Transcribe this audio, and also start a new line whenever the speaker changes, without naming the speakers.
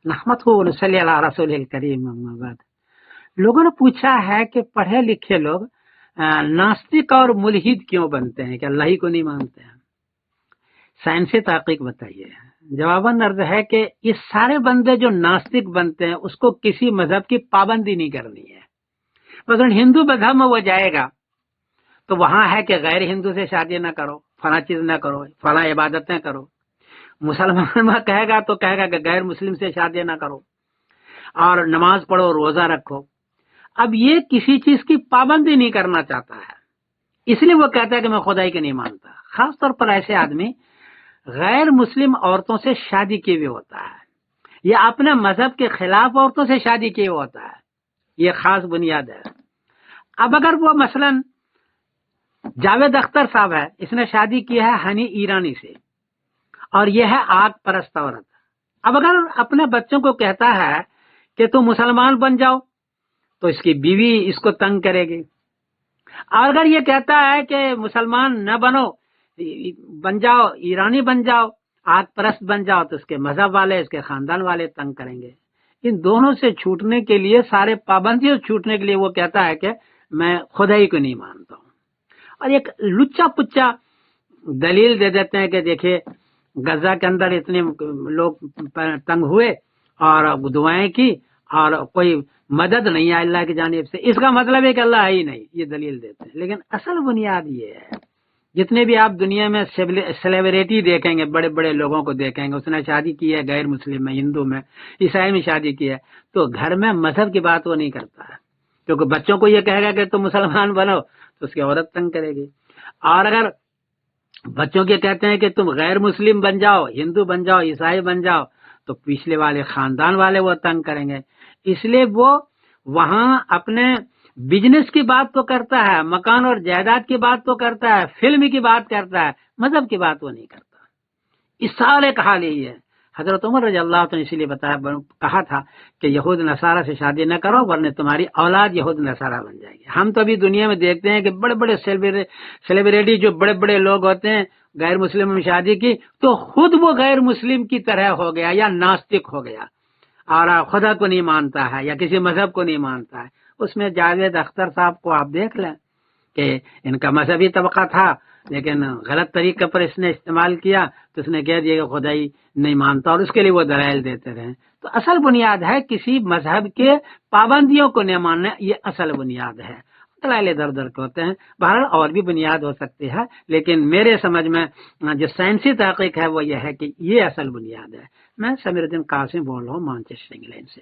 نحمدہ ونصلی علی رسول الکریم، اما بعد۔ لوگوں نے پوچھا ہے کہ پڑھے لکھے لوگ ناستک اور ملحد کیوں بنتے ہیں، کہ اللہ ہی کو نہیں مانتے ہیں؟ سائنسی تحقیق بتائیے۔ جواباً عرض ہے کہ یہ سارے بندے جو ناستک بنتے ہیں اس کو کسی مذہب کی پابندی نہیں کرنی ہے۔ مثلا ہندو مذہب میں وہ جائے گا تو وہاں ہے کہ غیر ہندو سے شادی نہ کرو، فلاں چیز نہ کرو، فلاں عبادتیں کرو۔ مسلمان میں کہے گا تو کہے گا کہ غیر مسلم سے شادی نہ کرو اور نماز پڑھو، روزہ رکھو۔ اب یہ کسی چیز کی پابندی نہیں کرنا چاہتا ہے، اس لیے وہ کہتا ہے کہ میں خدائی کے نہیں مانتا۔ خاص طور پر ایسے آدمی غیر مسلم عورتوں سے شادی کیے ہوئے ہوتا ہے یا اپنے مذہب کے خلاف عورتوں سے شادی کیے ہوئے ہوتا ہے، یہ خاص بنیاد ہے۔ اب اگر وہ مثلا جاوید اختر صاحب ہے، اس نے شادی کی ہے ہنی ایرانی سے اور یہ ہے آگ پرست عورت، اب اگر اپنے بچوں کو کہتا ہے کہ تم مسلمان بن جاؤ تو اس کی بیوی اس کو تنگ کرے گی، اور اگر یہ کہتا ہے کہ مسلمان نہ بنو، بن جاؤ ایرانی بن جاؤ، آگ پرست بن جاؤ، تو اس کے مذہب والے، اس کے خاندان والے تنگ کریں گے۔ ان دونوں سے چھوٹنے کے لیے، سارے پابندیوں سے چھوٹنے کے لیے وہ کہتا ہے کہ میں خدائی کو نہیں مانتا ہوں، اور ایک لچا پچا دلیل دے دیتے ہیں کہ دیکھیے غزہ کے اندر اتنے لوگ تنگ ہوئے اور دعائیں کی اور کوئی مدد نہیں ہے اللہ کی جانب سے، اس کا مطلب ہے کہ اللہ ہے ہی نہیں، یہ دلیل دیتے ہیں۔ لیکن اصل بنیاد یہ ہے، جتنے بھی آپ دنیا میں سیلیبریٹی دیکھیں گے، بڑے بڑے لوگوں کو دیکھیں گے، اس نے شادی کی ہے غیر مسلم میں، ہندو میں، عیسائی میں شادی کی ہے، تو گھر میں مذہب کی بات وہ نہیں کرتا ہے، کیونکہ بچوں کو یہ کہے گا کہ تم مسلمان بنو تو اس کی عورت تنگ کرے گی، اور اگر بچوں کے کہتے ہیں کہ تم غیر مسلم بن جاؤ، ہندو بن جاؤ، عیسائی بن جاؤ، تو پچھلے والے خاندان والے وہ تنگ کریں گے۔ اس لیے وہ وہاں اپنے بزنس کی بات تو کرتا ہے، مکان اور جائیداد کی بات تو کرتا ہے، فلم کی بات کرتا ہے، مذہب کی بات وہ نہیں کرتا۔ اس سارے کا حال یہی ہے۔ حضرت عمر رضی اللہ عنہ نے اسی لیے کہا تھا کہ یہود نصارہ سے شادی نہ کرو ورنہ تمہاری اولاد یہود نصارہ بن جائے گی۔ ہم تو ابھی دنیا میں دیکھتے ہیں کہ بڑے بڑے سیلیبریٹی جو بڑے بڑے لوگ ہوتے ہیں، غیر مسلم میں شادی کی تو خود وہ غیر مسلم کی طرح ہو گیا یا ناستک ہو گیا اور خدا کو نہیں مانتا ہے یا کسی مذہب کو نہیں مانتا ہے۔ اس میں جاوید اختر صاحب کو آپ دیکھ لیں کہ ان کا مذہبی طبقہ تھا لیکن غلط طریقے پر اس نے استعمال کیا تو اس نے کہہ دیا کہ خدائی نہیں مانتا، اور اس کے لیے وہ دلائل دیتے رہے۔ تو اصل بنیاد ہے کسی مذہب کے پابندیوں کو نہیں ماننا، یہ اصل بنیاد ہے۔ دلائل ادھر ادھر کے ہوتے ہیں، بہرحال اور بھی بنیاد ہو سکتی ہے، لیکن میرے سمجھ میں جو سائنسی تحقیق ہے وہ یہ ہے کہ یہ اصل بنیاد ہے۔ میں سمیر الدین قاسم بول رہا ہوں مانچسٹر انگلینڈ سے۔